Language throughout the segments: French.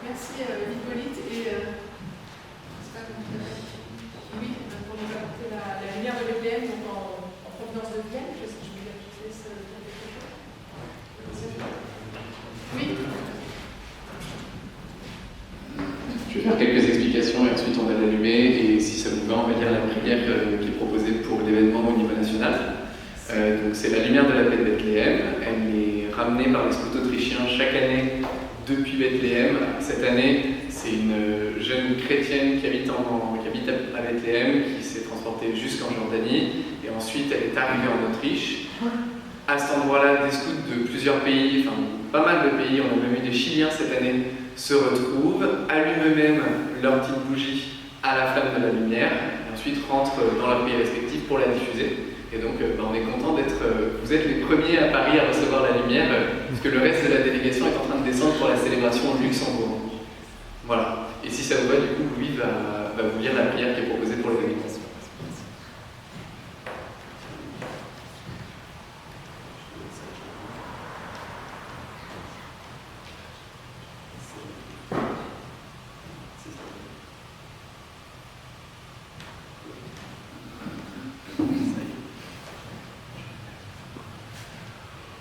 Merci Hippolyte et oui, pour nous apporter la lumière de Bethléem donc en provenance de Vienne. Je sais que je vais ajouter ce quelque chose. Oui. Je vais faire quelques explications et ensuite on va l'allumer et si ça vous va, on va lire la prière qui est proposée pour l'événement au niveau national. Donc c'est la lumière de la paix de Bethléem. Elle est ramenée par les scouts autrichiens chaque année depuis Bethléem. Cette année, c'est une jeune chrétienne qui habite à Bethléem, qui s'est transportée jusqu'en Jordanie, et ensuite elle est arrivée en Autriche. À cet endroit-là, des scouts de plusieurs pays, enfin pas mal de pays, on a même eu des Chiliens cette année, se retrouvent, allument eux-mêmes leur petite bougie à la flamme de la lumière, et ensuite rentrent dans leur pays respectif pour la diffuser. Et donc on est content d'être, vous êtes les premiers à Paris à recevoir la lumière, puisque le reste de la délégation est en train de descendre pour la célébration au Luxembourg. Voilà. Et si ça vous va, du coup, Louis va vous lire la prière qui est proposée pour l'événement.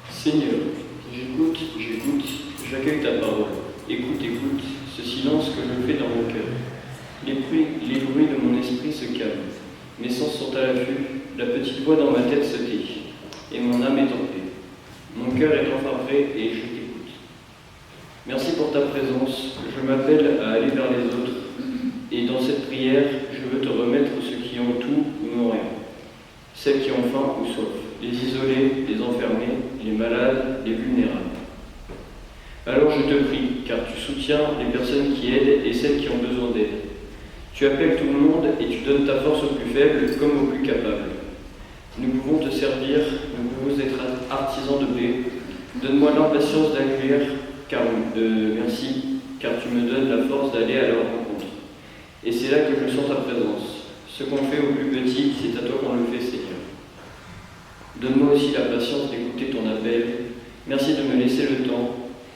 Seigneur, j'écoute, j'accueille ta parole. Écoute, ce silence que je fais dans mon cœur. Les bruits de mon esprit se calment. Mes sens sont à l'affût, la petite voix dans ma tête se tait. Et mon âme est en paix. Mon cœur est enfin prêt et je t'écoute. Merci pour ta présence. Je m'appelle à aller vers les autres. Et dans cette prière, je veux te remettre ceux qui ont tout ou n'ont rien. Celles qui ont faim ou soif. Les isolés, les enfermés, les malades, les vulnérables. Alors je te prie, car tu soutiens les personnes qui aident et celles qui ont besoin d'aide. Tu appelles tout le monde et tu donnes ta force aux plus faibles comme aux plus capables. Nous pouvons te servir, nous pouvons être artisans de paix. Donne-moi l'impatience d'accueillir, merci, car tu me donnes la force d'aller à leur rencontre. Et c'est là que je sens ta présence. Ce qu'on fait aux plus petits, c'est à toi qu'on le fait, Seigneur. Donne-moi aussi la patience d'écouter ton appel. Merci de me laisser le temps.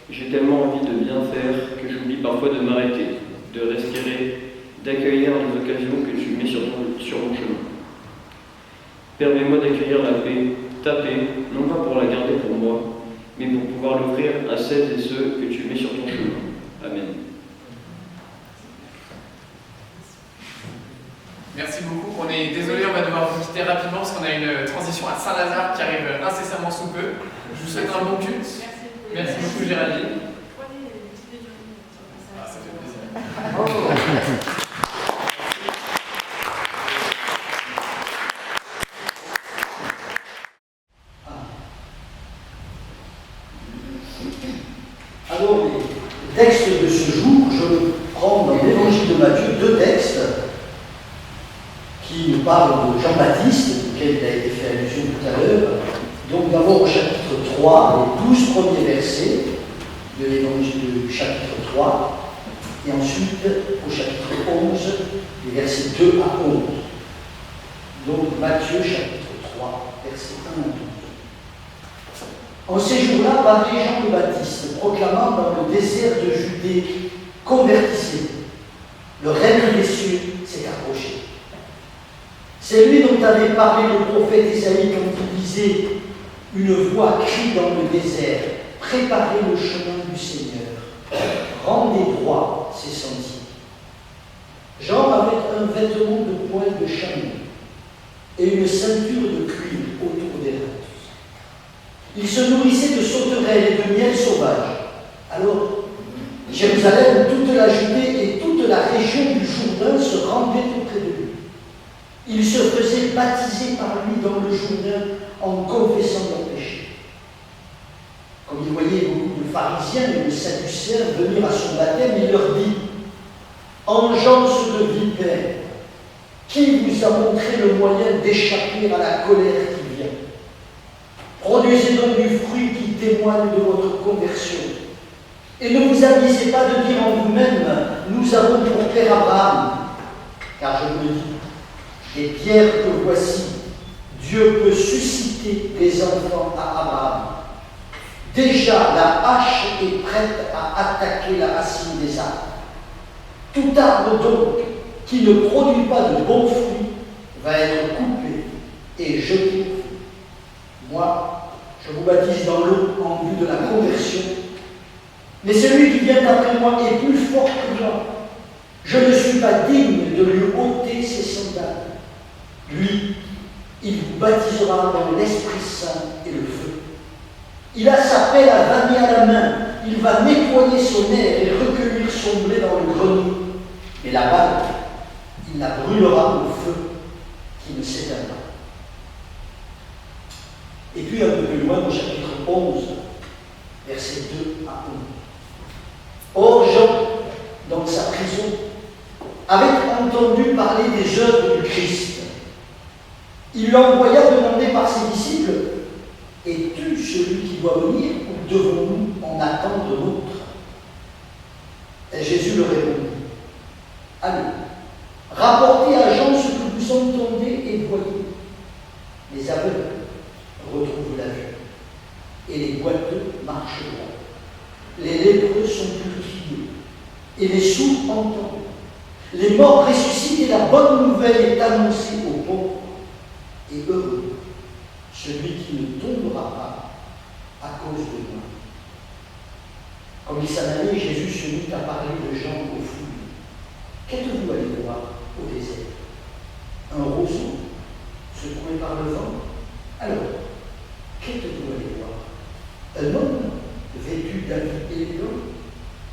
J'ai tellement envie de bien faire que j'oublie parfois de m'arrêter, de respirer, d'accueillir les occasions que tu mets sur mon chemin. Permets-moi d'accueillir la paix, ta paix, non pas pour la garder pour moi, mais pour pouvoir l'offrir à celles et ceux que tu mets sur ton chemin. Amen. Merci beaucoup. On est désolé, on va devoir vous quitter rapidement parce qu'on a une transition à Saint-Lazare qui arrive incessamment sous peu. Je vous souhaite un bon culte. Merci beaucoup, Géraldine. Ah, ça fait plaisir. Alors, les textes de ce jour, je prends dans l'évangile de Matthieu deux textes qui nous parlent de Jean-Baptiste, auquel il a été fait allusion tout à l'heure. Donc d'abord au chapitre 3, les 12 premiers versets de l'évangile du chapitre 3, et ensuite au chapitre 11, les versets 2 à 11. Donc Matthieu chapitre 3, versets 1 à 12. En ces jours-là, parlait Jean le Baptiste, proclamant dans le désert de Judée, convertissez, le règne des cieux s'est approché. C'est lui dont avait parlé le prophète Isaïe quand il disait « Une voix crie dans le désert, préparez le chemin du Seigneur, rendez droit ses sentiers. » Jean avait un vêtement de poil de chameau et une ceinture de cuir autour des reins. Il se nourrissait de sauterelles et de miel sauvage. Alors, Jérusalem, toute la Judée et toute la région du Jourdain se rendaient auprès de lui. Il se faisait baptiser par lui dans le Jourdain en confessant leurs péchés. Comme il voyait beaucoup de pharisiens et de sadducéens venir à son baptême, il leur dit « Engeance de vipères, qui vous a montré le moyen d'échapper à la colère qui vient? Produisez donc du fruit qui témoigne de votre conversion. Et ne vous avisez pas de dire en vous-même, nous avons pour père Abraham, car je vous le dis, des pierres que voici, Dieu peut susciter des enfants à Abraham. Déjà, la hache est prête à attaquer la racine des arbres. Tout arbre donc qui ne produit pas de bons fruits va être coupé et jeté. Moi, je vous baptise dans l'eau en vue de la conversion. Mais celui qui vient après moi est plus fort que moi. Je ne suis pas digne de lui ôter ses sandales. Lui, il vous baptisera dans l'Esprit Saint et le feu. Il a sa pelle à vanner à la main. Il va nettoyer son air et recueillir son blé dans le grenier. Mais la balle, il la brûlera au feu qui ne s'éteint pas. Et puis un peu plus loin, au chapitre 11, versets 2 à 11. Or, Jean, dans sa prison, avait entendu parler des œuvres du Christ. Il l'envoya demander par ses disciples, es-tu celui qui doit venir ou devons-nous en attendre d'autres? Et Jésus leur répondit, allez, rapportez à Jean ce que vous entendez et voyez. Les aveugles retrouvent la vue, et les boiteux marchent droit. Les lépreux sont purifiés, et les sourds entendent. Les morts ressuscitent, et la bonne nouvelle est annoncée aux pauvres. Et heureux, celui qui ne tombera pas à cause de moi. Comme il s'en allait, Jésus se mit à parler de Jean aux foules. Qu'êtes-vous allé voir au désert? Un roseau secoué par le vent? Alors, qu'êtes-vous allé voir? Un homme vêtu d'habits élégants?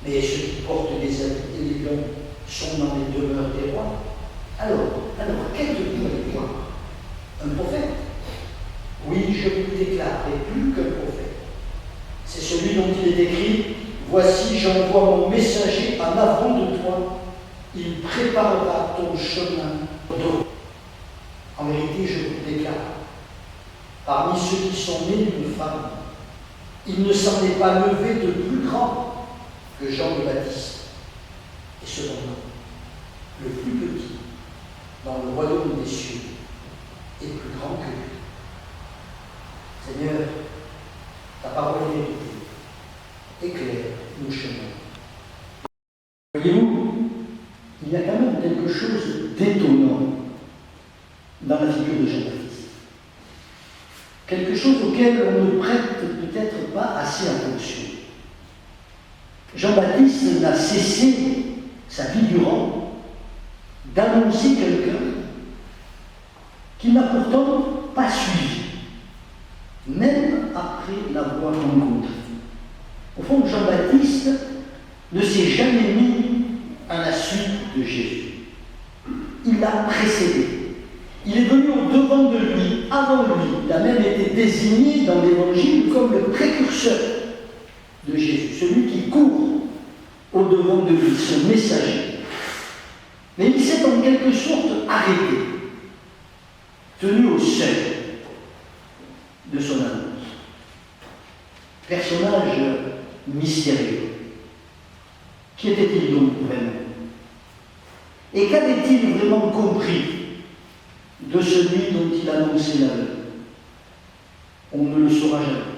Mais ceux qui portent des habits élégants sont dans les demeures des rois. Alors, qu'êtes-vous allé voir? Un prophète? Oui, je vous déclare, et plus qu'un prophète. C'est celui dont il est écrit, voici, j'envoie mon messager en avant de toi, il préparera ton chemin d'eau. En vérité, je vous déclare, parmi ceux qui sont nés d'une femme, il ne s'en est pas levé de plus grand que Jean le Baptiste. Et cependant, le plus petit dans le royaume des cieux est plus grand que lui. Seigneur, ta parole est vérité. Éclaire nos chemins. Voyez-vous, il y a quand même quelque chose d'étonnant dans la figure de Jean-Baptiste. Quelque chose auquel on ne prête peut-être pas assez attention. Jean-Baptiste n'a cessé, sa vie durant, d'annoncer quelqu'un qui n'a pourtant pas suivi, même après l'avoir rencontré. Au fond, Jean-Baptiste ne s'est jamais mis à la suite de Jésus. Il l'a précédé. Il est venu au devant de lui, avant lui. Il a même été désigné dans l'Évangile comme le précurseur de Jésus, celui qui court au devant de lui, ce messager. Mais il s'est en quelque sorte arrêté, tenu au seuil de son annonce. Personnage mystérieux. Qui était-il donc vraiment? Et qu'avait-il vraiment compris de celui dont il annonçait la veille? On ne le saura jamais.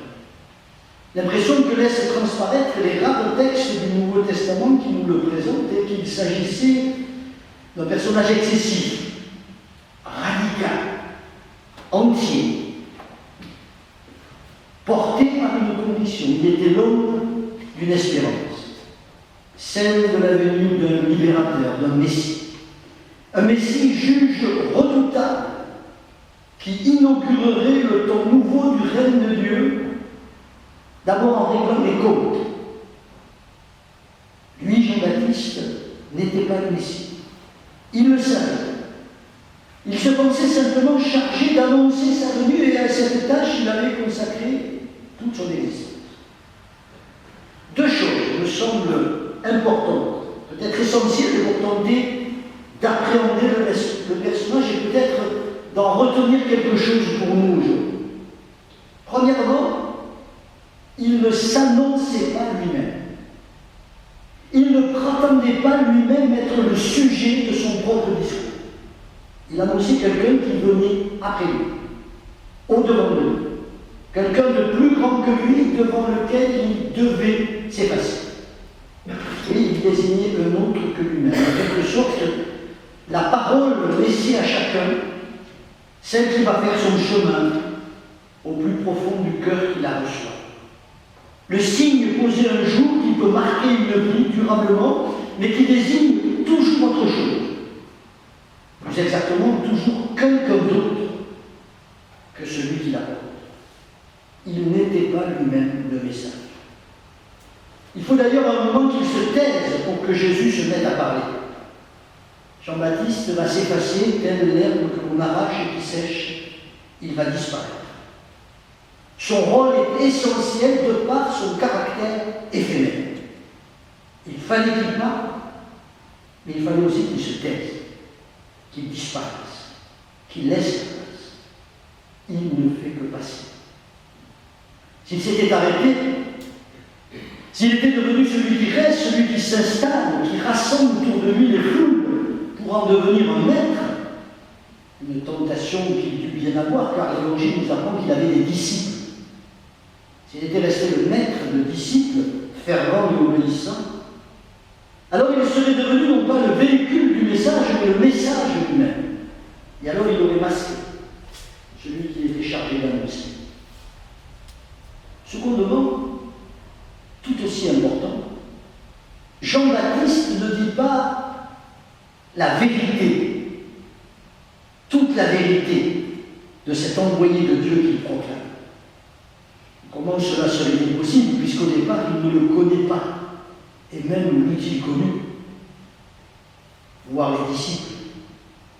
L'impression que laissent transparaître les rares textes du Nouveau Testament qui nous le présentent est qu'il s'agissait d'un personnage excessif, radical, entier, porté par une condition. Il était l'homme d'une espérance, celle de la venue d'un libérateur, d'un Messie. Un Messie juge redoutable qui inaugurerait le temps nouveau du règne de Dieu, d'abord en réglant les comptes. Lui, Jean-Baptiste, n'était pas le Messie. Il le savait. Il se pensait simplement chargé d'annoncer sa venue et à cette tâche, il avait consacré toute son existence. Deux choses me semblent importantes, peut-être essentielles pour tenter d'appréhender le personnage et peut-être d'en retenir quelque chose pour nous aujourd'hui. Premièrement, il ne s'annonçait pas lui-même. n'entendait pas lui-même être le sujet de son propre discours. Il annonçait quelqu'un qui venait après lui, au-devant de lui. Quelqu'un de plus grand que lui, devant lequel il devait s'effacer. Et il désignait un autre que lui-même. En quelque sorte, la parole laissée à chacun, celle qui va faire son chemin au plus profond du cœur qui la reçoit. Le signe posé un jour qui peut marquer une vie durablement, mais qui désigne toujours autre chose. Plus exactement, toujours quelqu'un d'autre que celui qui l'apporte. Il n'était pas lui-même le message. Il faut d'ailleurs un moment qu'il se taise pour que Jésus se mette à parler. Jean-Baptiste va s'effacer, tel l'herbe que l'on arrache et qui sèche, il va disparaître. Son rôle est essentiel de par son caractère éphémère. Il fallait qu'il parle, mais il fallait aussi qu'il se taise, qu'il disparaisse, qu'il laisse la place. Il ne fait que passer. S'il s'était arrêté, s'il était devenu celui qui reste, celui qui s'installe, qui rassemble autour de lui les foules pour en devenir un maître, une tentation qu'il dut bien avoir, car l'Évangile nous apprend qu'il avait des disciples. S'il était resté le maître de disciples, fervent et obéissant, alors il serait devenu non pas le véhicule du message, mais le message lui-même. Et alors il aurait masqué celui qui était chargé d'annoncer. Secondement, tout aussi important, Jean-Baptiste ne dit pas la vérité, toute la vérité de cet envoyé de Dieu qu'il proclame. Comment cela serait-il possible, puisqu'au départ, il ne le connaît pas, et même l'eût-il connu, voir les disciples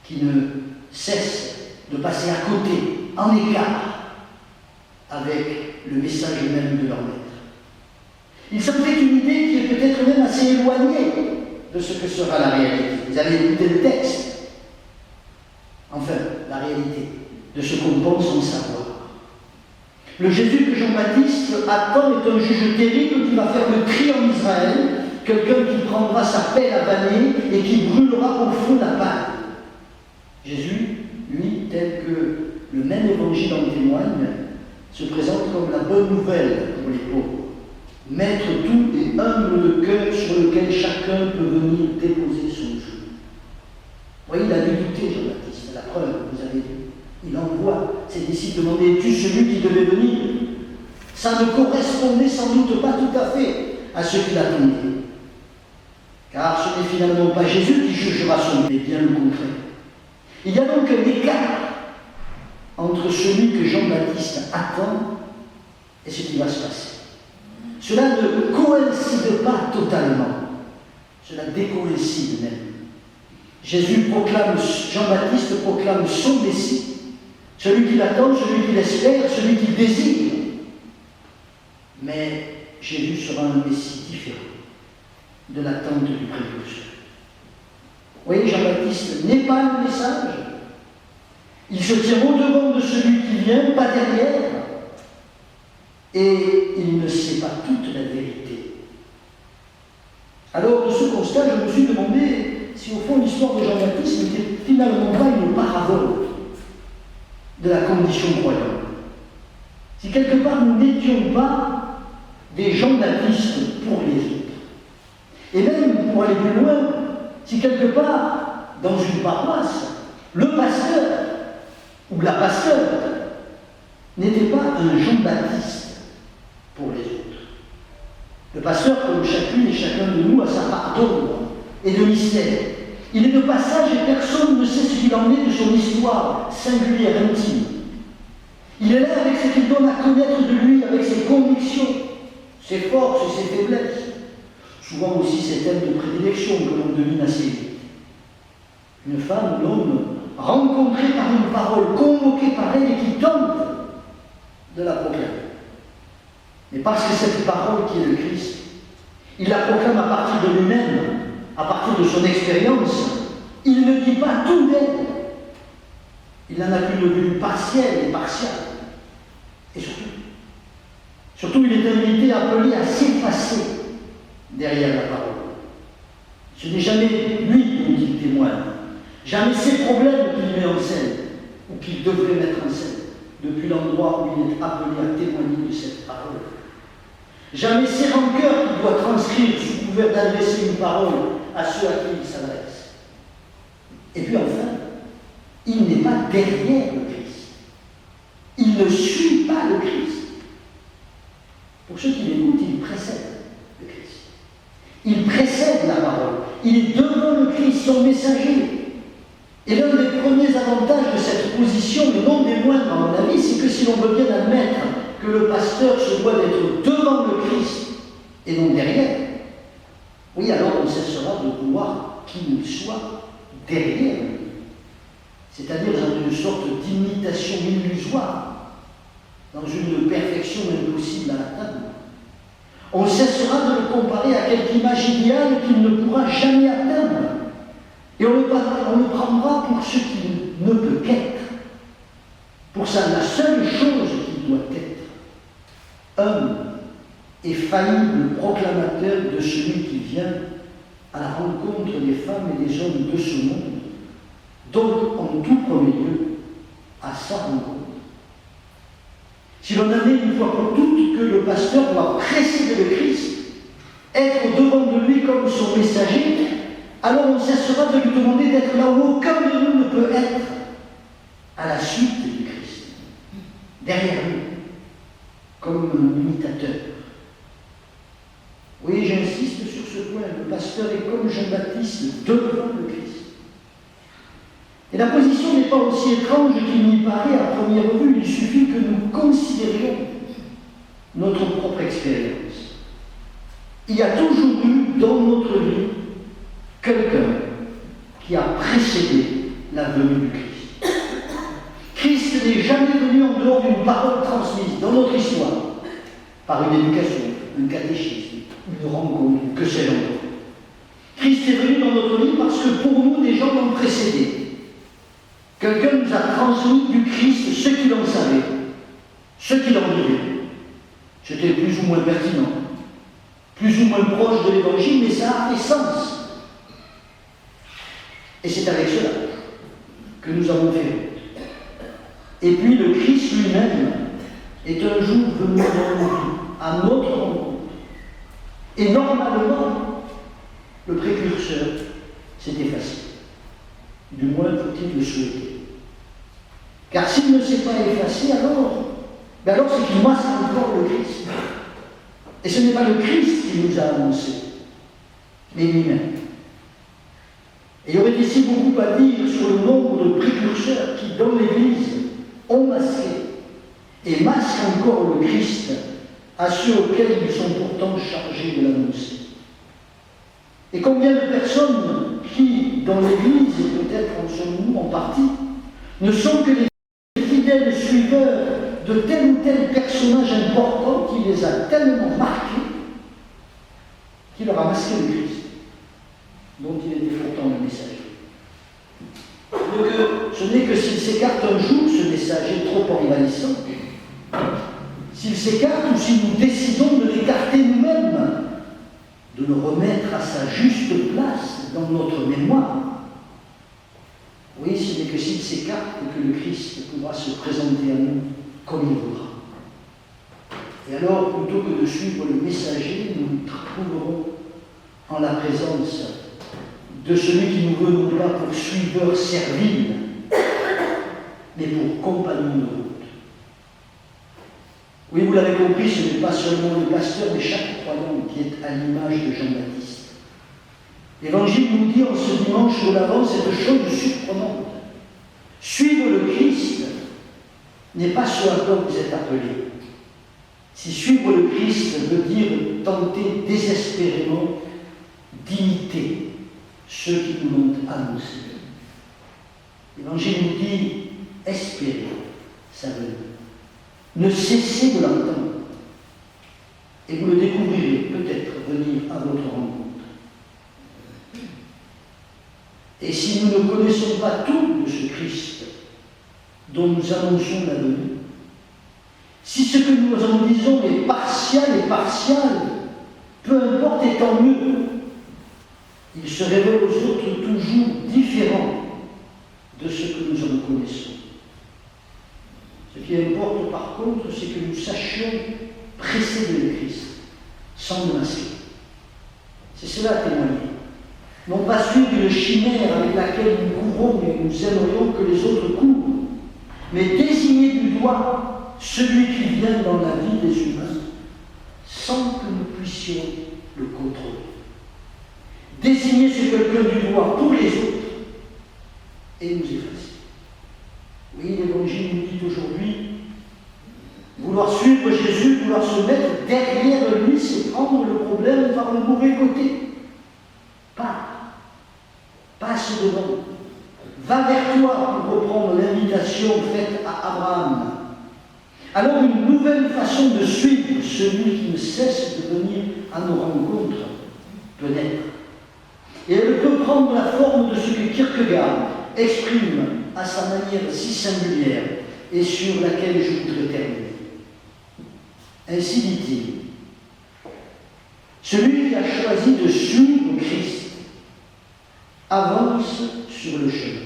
qui ne cessent de passer à côté, en écart, avec le message même de leur maître. Il s'en fait une idée qui est peut-être même assez éloignée de ce que sera la réalité. Vous avez écouté le texte. Enfin, la réalité de ce qu'on pense en savoir. Le Jésus que Jean-Baptiste attend est un juge terrible qui va faire le tri en Israël, quelqu'un qui prendra sa pelle à vanner et qui brûlera au feu la paille. Jésus, lui, tel que le même évangile en témoigne, se présente comme la bonne nouvelle pour les pauvres. Maître doux et humble de cœur sur lequel chacun peut venir déposer son joug. Vous voyez, il a dû douter, Jean-Baptiste, la preuve, vous avez vu. Il envoie ses disciples demander: es-tu celui qui devait venir? Ça ne correspondait sans doute pas tout à fait à ce qu'il attendait. Car ce n'est finalement pas Jésus qui jugera son mais bien le contraire. Il y a donc un écart entre celui que Jean-Baptiste attend et ce qui va se passer. Cela ne coïncide pas totalement, cela décoïncide même. Jean-Baptiste proclame son Messie, celui qui l'attend, celui qui l'espère, celui qui le désire. Mais Jésus sera un Messie différent de l'attente du précurseur. Vous voyez, Jean-Baptiste n'est pas le message. Il se tient au-devant de celui qui vient, pas derrière. Et il ne sait pas toute la vérité. Alors, de ce constat, je me suis demandé si au fond l'histoire de Jean-Baptiste n'était finalement pas une parabole de la condition croyante. Si quelque part nous n'étions pas des Jean-Baptistes pour les autres. Et même, pour aller plus loin, si quelque part, dans une paroisse, le pasteur ou la pasteur n'était pas un Jean-Baptiste pour les autres. Le pasteur, comme chacune et chacun de nous, a sa part d'ombre et de mystère. Il est de passage et personne ne sait ce qu'il en est de son histoire singulière, intime. Il est là avec ce qu'il donne à connaître de lui, avec ses convictions, ses forces et ses faiblesses. Souvent aussi ses thèmes de prédilection que l'on devine assez vite. Une femme ou l'homme rencontré par une parole, convoqué par elle et qui tente de la proclamer. Mais parce que cette parole qui est le Christ, il la proclame à partir de lui-même, à partir de son expérience, il ne dit pas tout d'elle. Il n'en a qu'une vue partielle et partiale. Et surtout, il est invité, appelé à s'effacer derrière la parole. Ce n'est jamais lui dont il témoigne, jamais ses problèmes qu'il met en scène, ou qu'il devrait mettre en scène, depuis l'endroit où il est appelé à témoigner de cette parole. Jamais ses rancœurs qu'il doit transcrire sous couvert d'adresser une parole à ceux à qui il s'adresse. Et puis enfin, il n'est pas derrière le Christ. Il ne suit pas le Christ. Pour ceux qui l'écoutent, il précède le Christ. Il précède la parole. Il est devant le Christ, son messager. Et l'un des premiers avantages de cette position, mais non des moindres à mon avis, c'est que si l'on veut bien admettre que le pasteur se doit d'être devant le Christ et non derrière, oui, alors on cessera de vouloir qu'il soit derrière lui. C'est-à-dire dans une sorte d'imitation illusoire, dans une perfection impossible à atteindre. On cessera de le comparer à quelque image idéale qu'il ne pourra jamais atteindre. Et on le prendra pour ce qu'il ne peut qu'être. Pour ça, la seule chose qu'il doit être. Homme et faillible proclamateur de celui qui vient à la rencontre des femmes et des hommes de ce monde. Donc, en tout premier lieu, à sa rencontre. Si l'on admet une fois pour toutes que le pasteur doit précéder le Christ, être devant de lui comme son messager, alors on cessera de lui demander d'être là où aucun de nous ne peut être, à la suite du Christ, derrière lui, comme un imitateur. Oui, j'insiste sur ce point, le pasteur est comme Jean-Baptiste devant le Christ. Et la position n'est pas aussi étrange qu'il n'y paraît à première vue, il suffit que nous considérions notre propre expérience. Il y a toujours eu dans notre vie quelqu'un qui a précédé la venue du Christ. Christ n'est jamais venu en dehors d'une parole transmise dans notre histoire, par une éducation, un catéchisme, une rencontre, que sais-je encore. Christ est venu dans notre vie parce que pour nous, des gens l'ont précédé. Quelqu'un nous a transmis du Christ ce qu'il en savait, ce qu'il en vivait. C'était plus ou moins pertinent, plus ou moins proche de l'Évangile, mais ça a fait sens. Et c'est avec cela que nous avons fait route. Et puis le Christ lui-même est un jour venu dans nos vies, à notre rencontre. Et normalement, le précurseur s'est effacé. Du moins, faut-il le souhaiter. Car s'il ne s'est pas effacé, alors c'est qu'il masque encore le Christ. Et ce n'est pas le Christ qui nous a annoncé, mais lui-même. Et il y aurait ici beaucoup à dire sur le nombre de précurseurs qui, dans l'Église, ont masqué et masquent encore le Christ à ceux auxquels ils sont pourtant chargés de l'annoncer. Et combien de personnes qui, dans l'Église, et peut-être en sommes-nous en partie, ne sont que les fidèles suiveurs de tel ou tel personnage important qui les a tellement marqués qu'il leur a masqué le Christ, dont il était pourtant le messager. Donc, ce n'est que s'il s'écarte un jour, ce messager trop envahissant, s'il s'écarte ou si nous décidons de l'écarter nous-mêmes, de le remettre à sa juste place dans notre mémoire. Oui, ce n'est que s'il s'écarte que le Christ pourra se présenter à nous comme il voudra. Et alors, plutôt que de suivre le messager, nous nous trouverons en la présence de celui qui nous veut non pas pour suiveur servile, mais pour compagnon de route. Oui, vous l'avez compris, ce n'est pas seulement le pasteur, mais chaque croyant qui est à l'image de Jean-Baptiste. L'Évangile nous dit en ce dimanche de l'Avent cette chose surprenante. Suivre le Christ n'est pas ce à quoi vous êtes appelés. Si suivre le Christ veut dire tenter désespérément d'imiter ceux qui nous l'ont annoncé. L'Évangile nous dit espérez sa venue. Ne cessez de l'entendre. Et vous le découvrirez peut-être venir à votre rencontre. Et si nous ne connaissons pas tout de ce Christ dont nous annonçons la venue, si ce que nous en disons est partial, peu importe et tant mieux. il se révèle aux autres toujours différent de ce que nous en connaissons. Ce qui importe par contre, c'est que nous sachions précéder le Christ, sans le masquer. C'est cela témoigner. Non pas suivre une chimère avec laquelle nous courons et nous aimerions que les autres courent, mais désigner du doigt celui qui vient dans la vie des humains, sans que nous puissions le contrôler. Désigner ce quelqu'un du doigt pour les autres et nous effacer. Oui, l'Évangile nous dit aujourd'hui, vouloir suivre Jésus, vouloir se mettre derrière lui, c'est prendre le problème par le mauvais côté. Passe devant. Va vers toi pour reprendre l'invitation faite à Abraham. Alors une nouvelle façon de suivre celui qui ne cesse de venir à nos rencontres peut naître. Et elle peut prendre la forme de ce que Kierkegaard exprime à sa manière si singulière et sur laquelle je voudrais terminer. Ainsi dit-il, celui qui a choisi de suivre Christ avance sur le chemin.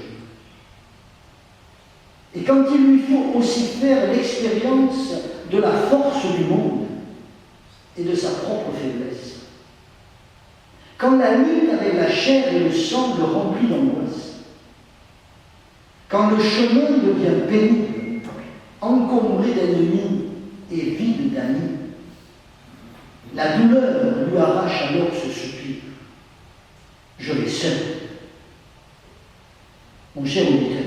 Et quand il lui faut aussi faire l'expérience de la force du monde et de sa propre faiblesse, quand la lutte avec la chair et le sang le remplit d'angoisse, quand le chemin devient pénible, encombré d'ennemis et vide d'amis, la douleur lui arrache alors ce soupir. Je vais seul. Mon cher auditeur,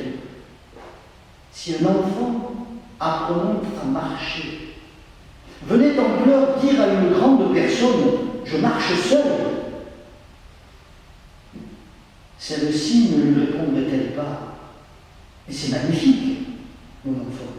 si un enfant apprenant à marcher venait en pleurs dire à une grande personne « Je marche seul », celle-ci ne lui répondrait-elle pas « Mais c'est magnifique, mon enfant ».